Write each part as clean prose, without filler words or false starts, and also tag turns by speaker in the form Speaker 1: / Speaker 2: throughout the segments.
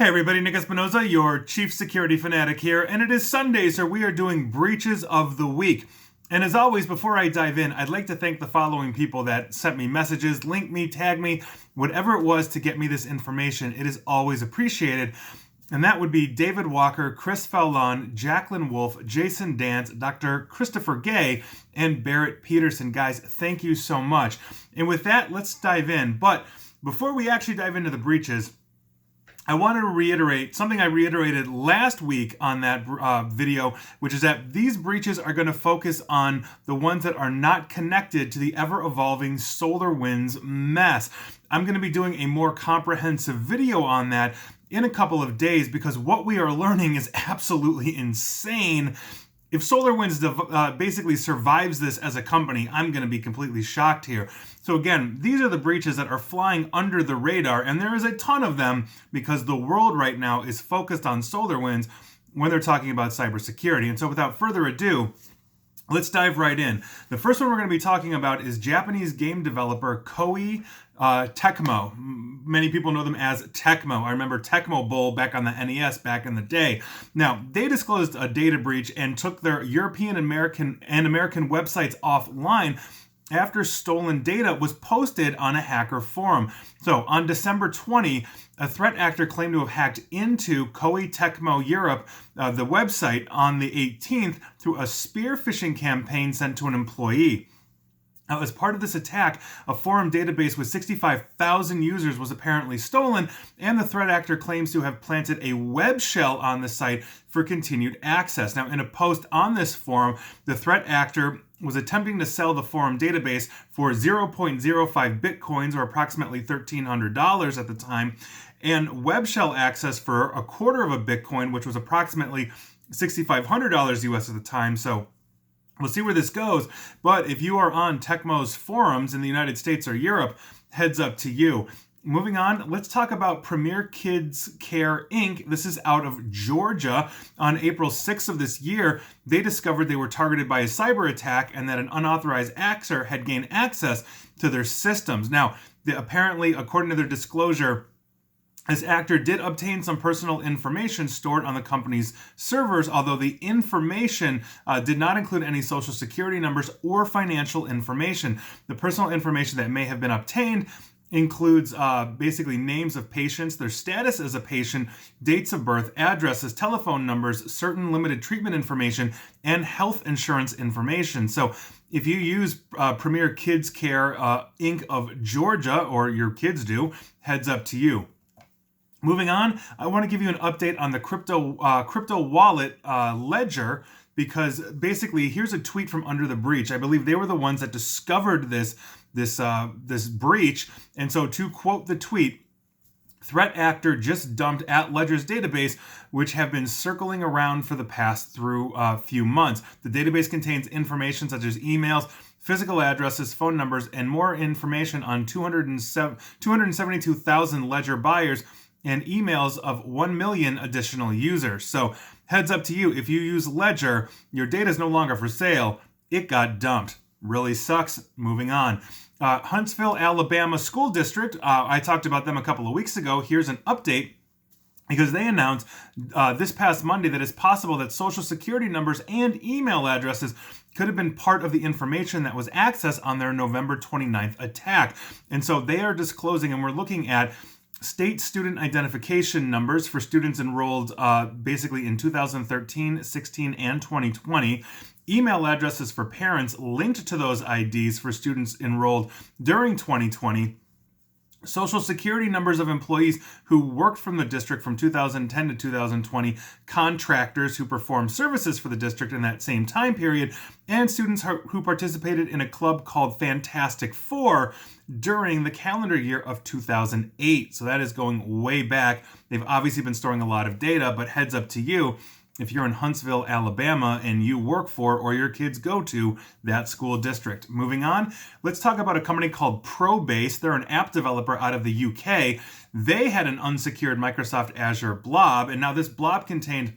Speaker 1: Hey everybody, Nick Espinoza, your chief security fanatic here, and it is Sunday, so we are doing breaches of the week. And as always, before I dive in, I'd like to thank the following people that sent me messages, linked me, tagged me, whatever it was to get me this information. It is always appreciated. And that would be David Walker, Chris Fallon, Jacqueline Wolf, Jason Dance, Dr. Christopher Gay, and Barrett Peterson. Guys, thank you so much. And with that, let's dive in. But before we actually dive into the breaches, I wanted to reiterate something I reiterated last week on that video, which is that these breaches are going to focus on the ones that are not connected to the ever-evolving SolarWinds mess. I'm going to be doing a more comprehensive video on that in a couple of days because what we are learning is absolutely insane. If SolarWinds basically survives this as a company, I'm going to be completely shocked here. So again, these are the breaches that are flying under the radar, and there is a ton of them because the world right now is focused on SolarWinds when they're talking about cybersecurity. And so without further ado, let's dive right in. The first one we're going to be talking about is Japanese game developer Koei Tecmo. Many people know them as Tecmo. I remember Tecmo Bowl back on the NES back in the day. Now, they disclosed a data breach and took their European and American websites offline after stolen data was posted on a hacker forum. So on December 20, a threat actor claimed to have hacked into Koei Tecmo Europe, the website, on the 18th through a spear phishing campaign sent to an employee. Now, as part of this attack, a forum database with 65,000 users was apparently stolen, and the threat actor claims to have planted a web shell on the site for continued access. Now, in a post on this forum, the threat actor was attempting to sell the forum database for 0.05 bitcoins, or approximately $1,300 at the time, and web shell access for a quarter of a bitcoin, which was approximately $6,500 US at the time. So we'll see where this goes, but if you are on Tecmo's forums in the United States or Europe, heads up to you. Moving on, let's talk about Premier Kids Care Inc. This is out of Georgia. On April 6th of this year, they discovered they were targeted by a cyber attack and that an unauthorized actor had gained access to their systems. Now, apparently, according to their disclosure, this actor did obtain some personal information stored on the company's servers, although the information did not include any social security numbers or financial information. The personal information that may have been obtained includes basically names of patients, their status as a patient, dates of birth, addresses, telephone numbers, certain limited treatment information, and health insurance information. So if you use Premier Kids Care Inc. of Georgia, or your kids do, heads up to you. Moving on, I want to give you an update on the crypto wallet Ledger, because basically here's a tweet from under the breach. I believe they were the ones that discovered this breach, and so to quote the tweet, threat actor just dumped at Ledger's database, which have been circling around for the past few months. The database contains information such as emails, physical addresses, phone numbers, and more information on 272,000 Ledger buyers and emails of 1 million additional users. So heads up to you, if you use Ledger, your data is no longer for sale. It got dumped. Really sucks. Moving on. Huntsville, Alabama School District, I talked about them a couple of weeks ago. Here's an update because they announced this past Monday that it's possible that social security numbers and email addresses could have been part of the information that was accessed on their November 29th attack. And so they are disclosing, and we're looking at state student identification numbers for students enrolled basically in 2013, 16, and 2020. Email addresses for parents linked to those IDs for students enrolled during 2020. Social security numbers of employees who worked from the district from 2010 to 2020, contractors who performed services for the district in that same time period, and students who participated in a club called Fantastic Four during the calendar year of 2008. So that is going way back. They've obviously been storing a lot of data, but heads up to you, if you're in Huntsville, Alabama, and you work for or your kids go to that school district. Moving on, let's talk about a company called Probase. They're an app developer out of the UK. They had an unsecured Microsoft Azure blob, and now this blob contained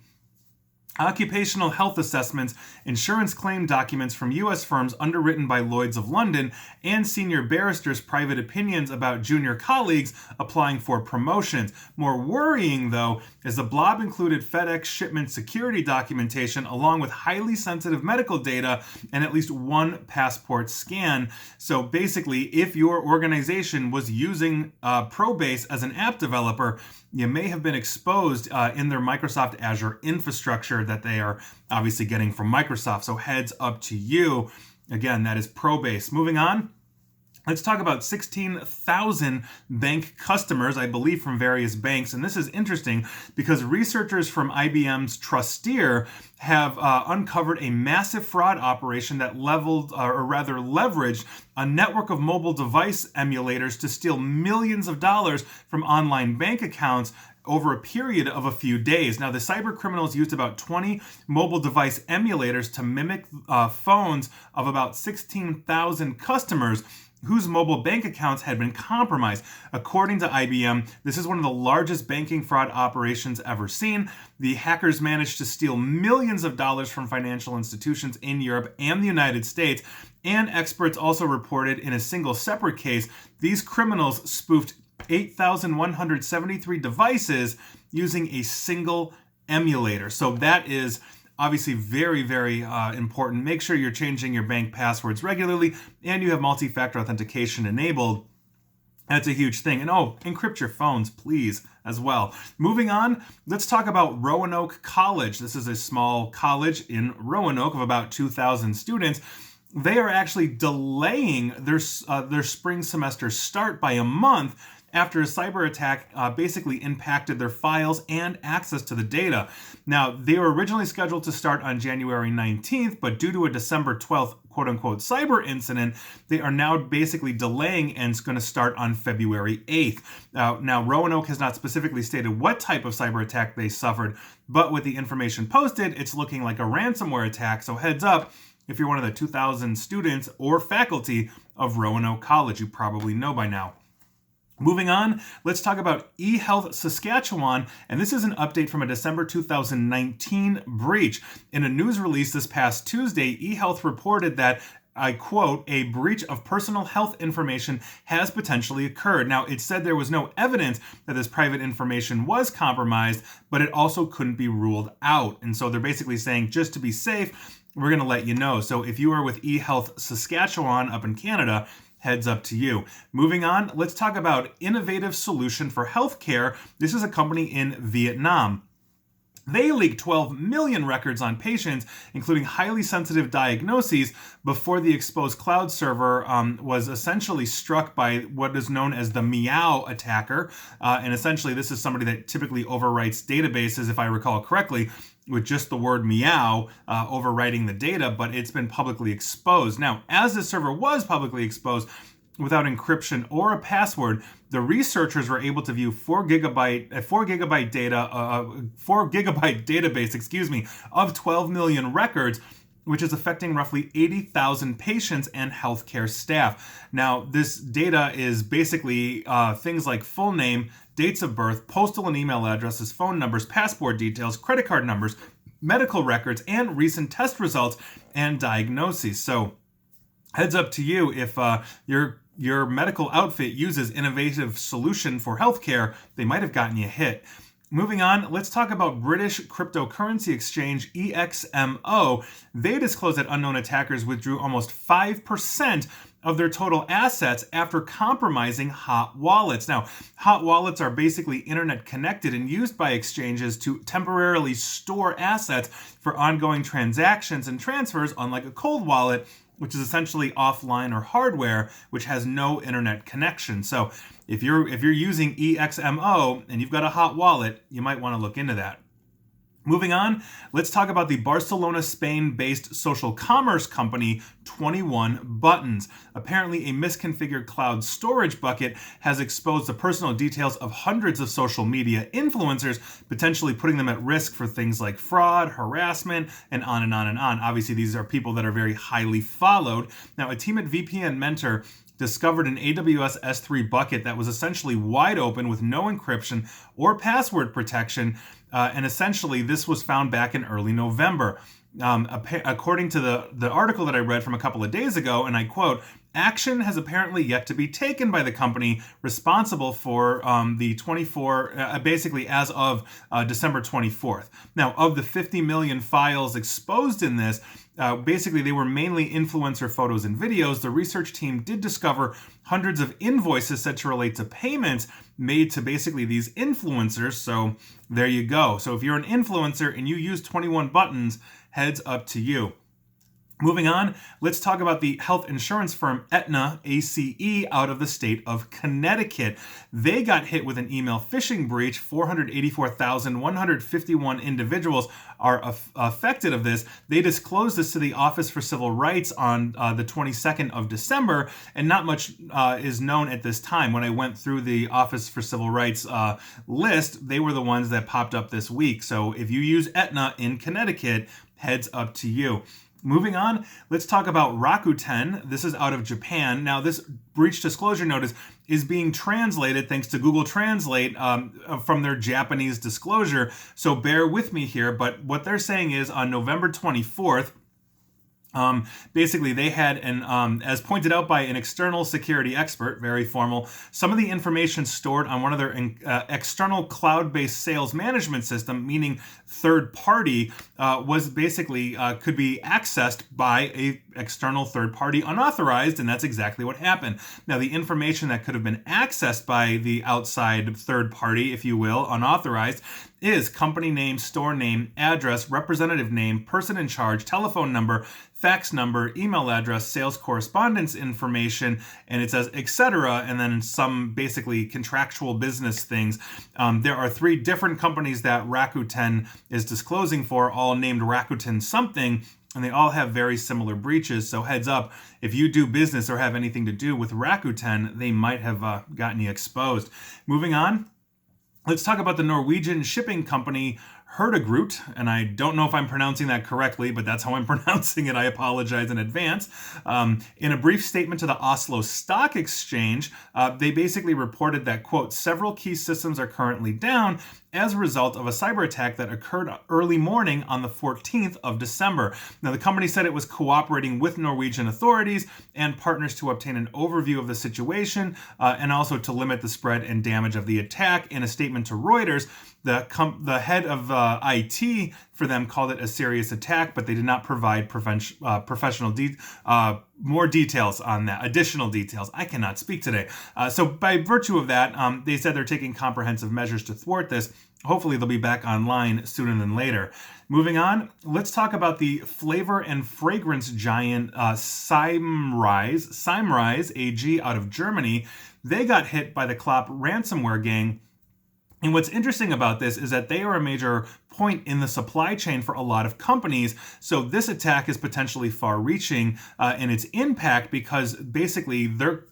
Speaker 1: occupational health assessments, insurance claim documents from U.S. firms underwritten by Lloyd's of London, and senior barristers' private opinions about junior colleagues applying for promotions. More worrying, though, is the blob included FedEx shipment security documentation along with highly sensitive medical data and at least one passport scan. So basically, if your organization was using Probase as an app developer, you may have been exposed in their Microsoft Azure infrastructure that they are obviously getting from Microsoft. So heads up to you. Again, that is Probase. Moving on. Let's talk about 16,000 bank customers, I believe, from various banks. And this is interesting because researchers from IBM's Trusteer have uncovered a massive fraud operation that leveraged a network of mobile device emulators to steal millions of dollars from online bank accounts over a period of a few days. Now, the cyber criminals used about 20 mobile device emulators to mimic phones of about 16,000 customers whose mobile bank accounts had been compromised. According to IBM, this is one of the largest banking fraud operations ever seen. The hackers managed to steal millions of dollars from financial institutions in Europe and the United States. And experts also reported in a single separate case, these criminals spoofed 8,173 devices using a single emulator. So that is obviously very, very important. Make sure you're changing your bank passwords regularly and you have multi-factor authentication enabled. That's a huge thing. And encrypt your phones, please, as well. Moving on, let's talk about Roanoke College. This is a small college in Roanoke of about 2,000 students. They are actually delaying their spring semester start by a month after a cyber attack basically impacted their files and access to the data. Now, they were originally scheduled to start on January 19th, but due to a December 12th quote-unquote cyber incident, they are now basically delaying and it's going to start on February 8th. Now, Roanoke has not specifically stated what type of cyber attack they suffered, but with the information posted, it's looking like a ransomware attack. So heads up, if you're one of the 2,000 students or faculty of Roanoke College, you probably know by now. Moving on, let's talk about eHealth Saskatchewan, and this is an update from a December 2019 breach. In a news release this past Tuesday, eHealth reported that, I quote, a breach of personal health information has potentially occurred. Now, it said there was no evidence that this private information was compromised, but it also couldn't be ruled out. And so they're basically saying, just to be safe, we're going to let you know. So if you are with eHealth Saskatchewan up in Canada, heads up to you. Moving on, let's talk about innovative solution for healthcare. This is a company in Vietnam. They leaked 12 million records on patients, including highly sensitive diagnoses, before the exposed cloud server was essentially struck by what is known as the Meow attacker. And essentially, this is somebody that typically overwrites databases, if I recall correctly, with just the word meow overwriting the data, but it's been publicly exposed. Now, as the server was publicly exposed, without encryption or a password, the researchers were able to view 4 gigabyte database, of 12 million records, which is affecting roughly 80,000 patients and healthcare staff. Now, this data is basically things like full name, dates of birth, postal and email addresses, phone numbers, passport details, credit card numbers, medical records, and recent test results and diagnoses. So, heads up to you if your medical outfit uses innovative solution for healthcare, they might have gotten you hit. Moving on, let's talk about British cryptocurrency exchange EXMO. They disclosed that unknown attackers withdrew almost 5% of their total assets after compromising hot wallets. Now, hot wallets are basically internet connected and used by exchanges to temporarily store assets for ongoing transactions and transfers, unlike a cold wallet, which is essentially offline or hardware, which has no internet connection. So if you're using EXMO and you've got a hot wallet, you might want to look into that. Moving on, let's talk about the Barcelona, Spain-based social commerce company 21 buttons. Apparently, a misconfigured cloud storage bucket has exposed the personal details of hundreds of social media influencers, potentially putting them at risk for things like fraud, harassment, and on and on and on. Obviously, these are people that are very highly followed. Now, a team at VPN Mentor discovered an AWS S3 bucket that was essentially wide open with no encryption or password protection, and essentially this was found back in early November. According to the article that I read from a couple of days ago, and I quote, "Action has apparently yet to be taken by the company responsible for the 24, basically as of December 24th. Now, of the 50 million files exposed in this, basically they were mainly influencer photos and videos. The research team did discover hundreds of invoices said to relate to payments made to basically these influencers. So there you go. So if you're an influencer and you use 21 buttons, heads up to you. Moving on, let's talk about the health insurance firm Aetna, ACE, out of the state of Connecticut. They got hit with an email phishing breach. 484,151 individuals are affected of this. They disclosed this to the Office for Civil Rights on the 22nd of December, and not much is known at this time. When I went through the Office for Civil Rights list, they were the ones that popped up this week. So if you use Aetna in Connecticut, heads up to you. Moving on, let's talk about Rakuten. This is out of Japan. Now, this breach disclosure notice is being translated thanks to Google Translate from their Japanese disclosure. So bear with me here. But what they're saying is on November 24th, basically, they had, as pointed out by an external security expert, very formal, some of the information stored on one of their external cloud-based sales management system, meaning third party, was basically could be accessed by a external third party unauthorized, and that's exactly what happened. Now, the information that could have been accessed by the outside third party, if you will, unauthorized, is company name, store name, address, representative name, person in charge, telephone number, fax number, email address, sales correspondence information, and it says etc. and then some basically contractual business things. There are 3 different companies that Rakuten is disclosing for, all named Rakuten something, and they all have very similar breaches. So heads up, if you do business or have anything to do with Rakuten, they might have gotten you exposed. Moving on. Let's talk about the Norwegian shipping company Hurtigrute, and I don't know if I'm pronouncing that correctly, but that's how I'm pronouncing it. I apologize in advance. In a brief statement to the Oslo Stock Exchange, they basically reported that, quote, "Several key systems are currently down as a result of a cyber attack that occurred early morning on the 14th of December. Now, the company said it was cooperating with Norwegian authorities and partners to obtain an overview of the situation and also to limit the spread and damage of the attack. In a statement to Reuters, the head of IT for them called it a serious attack, but they did not provide more details on that, additional details. I cannot speak today. So by virtue of that, they said they're taking comprehensive measures to thwart this. Hopefully they'll be back online sooner than later. Moving on, let's talk about the flavor and fragrance giant Symrise AG out of Germany. They got hit by the Klopp ransomware gang. And what's interesting about this is that they are a major point in the supply chain for a lot of companies. So this attack is potentially far-reaching in its impact because basically their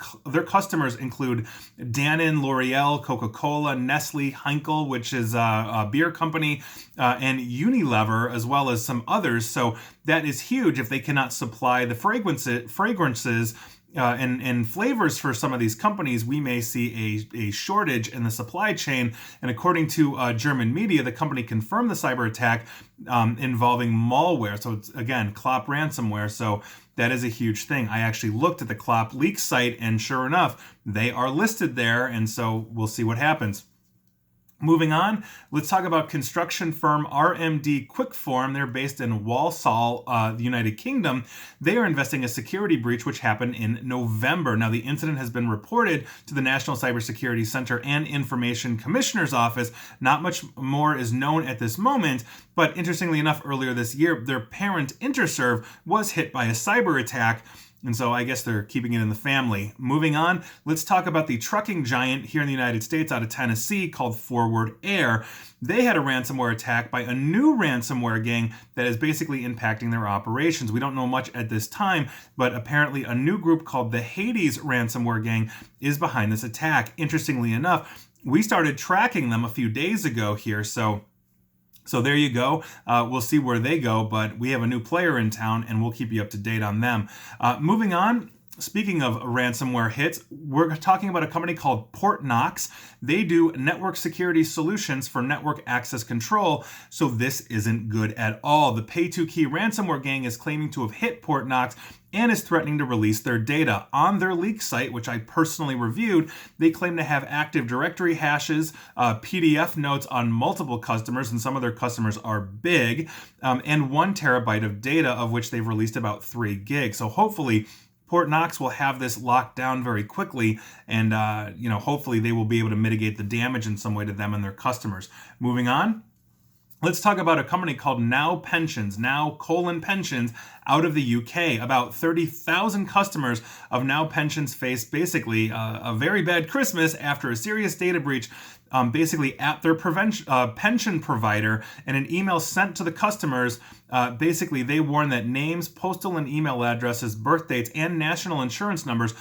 Speaker 1: customers include Danone, L'Oreal, Coca-Cola, Nestle, Henkel, which is a beer company, and Unilever, as well as some others. So that is huge if they cannot supply the fragrances and flavors for some of these companies. We may see a shortage in the supply chain. And according to German media, the company confirmed the cyber attack involving malware. So it's, again, Klopp ransomware. So that is a huge thing. I actually looked at the Klopp leak site, and sure enough, they are listed there. And so we'll see what happens. Moving on, let's talk about construction firm RMD Quickform. They're based in Walsall, the United Kingdom. They are investigating a security breach which happened in November. Now, the incident has been reported to the National Cybersecurity Center and Information Commissioner's Office. Not much more is known at this moment, but interestingly enough, earlier this year, their parent Interserve was hit by a cyber attack. And so I guess they're keeping it in the family. Moving on, let's talk about the trucking giant here in the United States out of Tennessee called Forward Air. They had a ransomware attack by a new ransomware gang that is basically impacting their operations. We don't know much at this time, but apparently a new group called the Hades ransomware gang is behind this attack. Interestingly enough, we started tracking them a few days ago here, so there you go. We'll see where they go, but we have a new player in town, and we'll keep you up to date on them. Moving on, speaking of ransomware hits, we're talking about a company called Portnox. They do network security solutions for network access control, so this isn't good at all. The Pay2Key ransomware gang is claiming to have hit Portnox and is threatening to release their data. On their leak site, which I personally reviewed, they claim to have Active Directory hashes, PDF notes on multiple customers, and some of their customers are big, and 1 terabyte of data, of which they've released about 3 gigs. So hopefully Portnox will have this locked down very quickly, and hopefully they will be able to mitigate the damage in some way to them and their customers. Moving on, let's talk about a company called Now Pensions, Pensions, out of the UK. About 30,000 customers of Now Pensions face basically a very bad Christmas after a serious data breach basically at their pension provider, and an email sent to the customers. Basically, they warn that names, postal and email addresses, birth dates, and national insurance numbers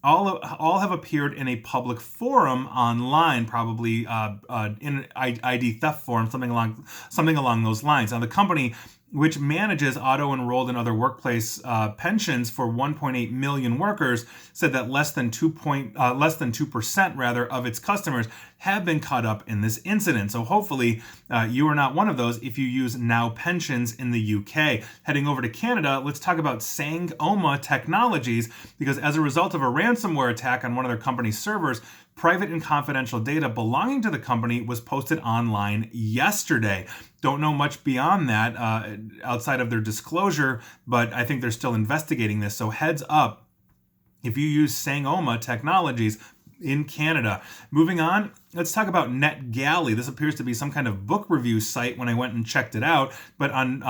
Speaker 1: all have appeared in a public forum online, probably in an ID theft forum, something along those lines. Now, the company, which manages auto-enrolled and other workplace pensions for 1.8 million workers, said that less than 2% rather of its customers have been caught up in this incident. So hopefully you are not one of those if you use Now Pensions in the UK. Heading over to Canada, let's talk about Sangoma Technologies, because as a result of a ransomware attack on one of their company's servers, private and confidential data belonging to the company was posted online yesterday. Don't know much beyond that outside of their disclosure, but I think they're still investigating this. So heads up if you use Sangoma Technologies in Canada. Moving on, let's talk about Netgalley. This appears to be some kind of book review site when I went and checked it out. But on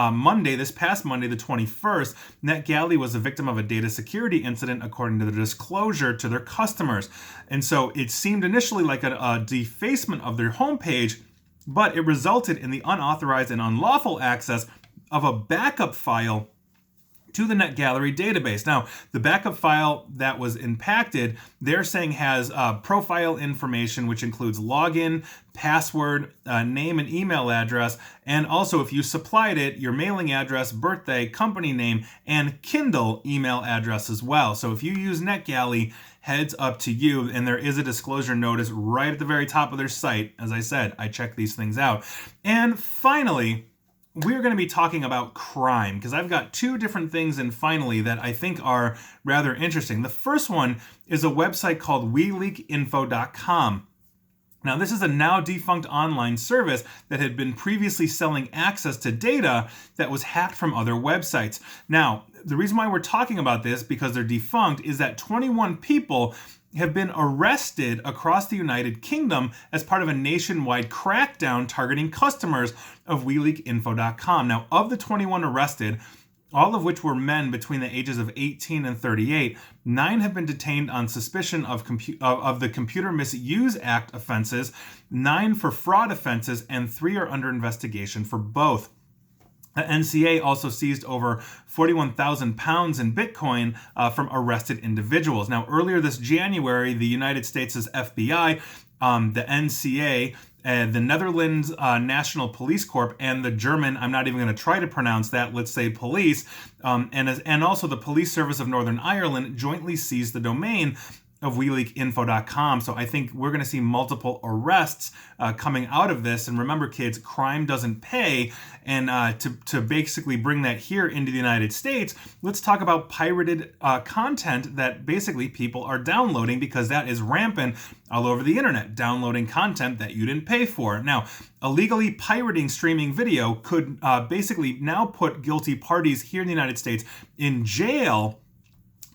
Speaker 1: this past Monday, the 21st, Netgalley was a victim of a data security incident according to the disclosure to their customers. And so it seemed initially like a defacement of their homepage, but it resulted in the unauthorized and unlawful access of a backup file to the Netgalley database. Now, the backup file that was impacted, they're saying has profile information, which includes login, password, name and email address, and also if you supplied it, your mailing address, birthday, company name, and Kindle email address as well. So if you use Netgalley, heads up to you, and there is a disclosure notice right at the very top of their site. As I said, I check these things out. And finally, we're going to be talking about crime, because I've got 2 different things in finally that I think are rather interesting. The first one is a website called WeLeakInfo.com. Now, this is a now defunct online service that had been previously selling access to data that was hacked from other websites. Now, the reason why we're talking about this, because they're defunct, is that 21 people have been arrested across the United Kingdom as part of a nationwide crackdown targeting customers of WeLeakInfo.com. Now, of the 21 arrested, all of which were men between the ages of 18 and 38, 9 have been detained on suspicion of the Computer Misuse Act offenses, 9 for fraud offenses, and 3 are under investigation for both. The NCA also seized over 41,000 pounds in Bitcoin from arrested individuals. Now, earlier this January, the United States' FBI, the NCA, the Netherlands National Police Corps, and the German, I'm not even going to try to pronounce that, let's say police, and also the Police Service of Northern Ireland jointly seized the domain of WeLeakInfo.com. So I think we're going to see multiple arrests coming out of this. And remember, kids, crime doesn't pay. And to basically bring that here into the United States, let's talk about pirated content that basically people are downloading, because that is rampant all over the internet, downloading content that you didn't pay for. Now, illegally pirating streaming video could basically now put guilty parties here in the United States in jail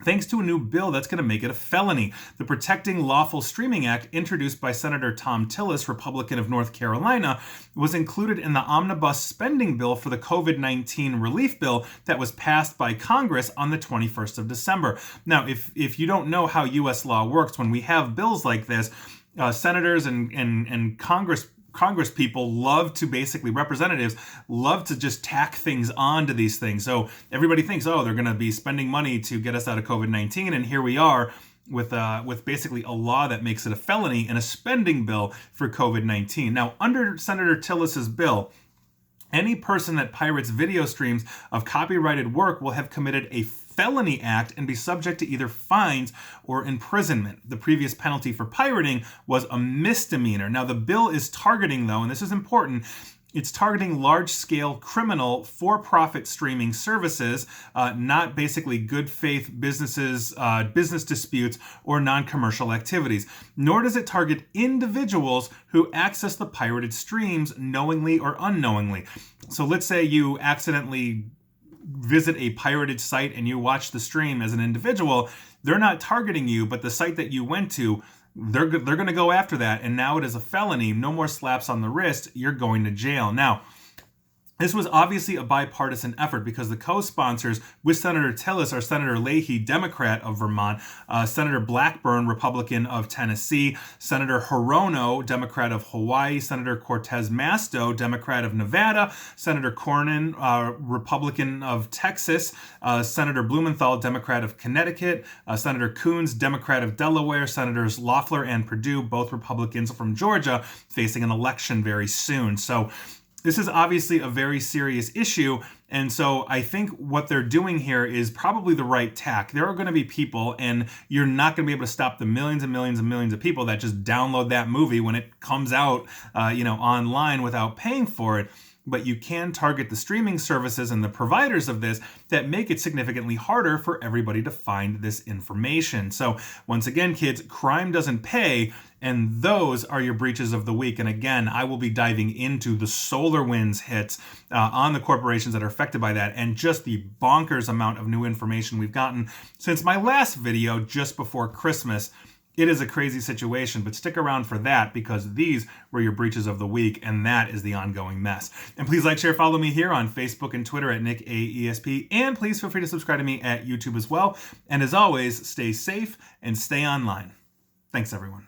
Speaker 1: thanks to a new bill that's going to make it a felony. The Protecting Lawful Streaming Act, introduced by Senator Tom Tillis, Republican of North Carolina, was included in the omnibus spending bill for the COVID-19 relief bill that was passed by Congress on the 21st of December. Now, if you don't know how U.S. law works, when we have bills like this, senators and Congress people love to representatives love to just tack things onto these things. So everybody thinks, oh, they're going to be spending money to get us out of COVID-19. And here we are with basically a law that makes it a felony and a spending bill for COVID-19. Now, under Senator Tillis's bill, any person that pirates video streams of copyrighted work will have committed a felony act and be subject to either fines or imprisonment. The previous penalty for pirating was a misdemeanor. Now, the bill is targeting, though, and this is important, it's targeting large-scale criminal for-profit streaming services, not basically good faith businesses, business disputes, or non-commercial activities. Nor does it target individuals who access the pirated streams knowingly or unknowingly. So let's say you accidentally visit a pirated site and you watch the stream as an individual. They're not targeting you, but the site that you went to, they're going to go after that, and now it is a felony. No more slaps on the wrist. You're going to jail. Now, this was obviously a bipartisan effort because the co-sponsors with Senator Tillis are Senator Leahy, Democrat of Vermont, Senator Blackburn, Republican of Tennessee, Senator Hirono, Democrat of Hawaii, Senator Cortez Masto, Democrat of Nevada, Senator Cornyn, Republican of Texas, Senator Blumenthal, Democrat of Connecticut, Senator Coons, Democrat of Delaware, Senators Loeffler and Perdue, both Republicans from Georgia, facing an election very soon. So this is obviously a very serious issue, and so I think what they're doing here is probably the right tack. There are going to be people, and you're not going to be able to stop the millions and millions and millions of people that just download that movie when it comes out, online without paying for it. But you can target the streaming services and the providers of this that make it significantly harder for everybody to find this information. So once again, kids, crime doesn't pay, and those are your breaches of the week. And again, I will be diving into the SolarWinds hits on the corporations that are affected by that, and just the bonkers amount of new information we've gotten since my last video just before Christmas. It is a crazy situation, but stick around for that because these were your breaches of the week, and that is the ongoing mess. And please like, share, follow me here on Facebook and Twitter at NickAESP, and please feel free to subscribe to me at YouTube as well. And as always, stay safe and stay online. Thanks, everyone.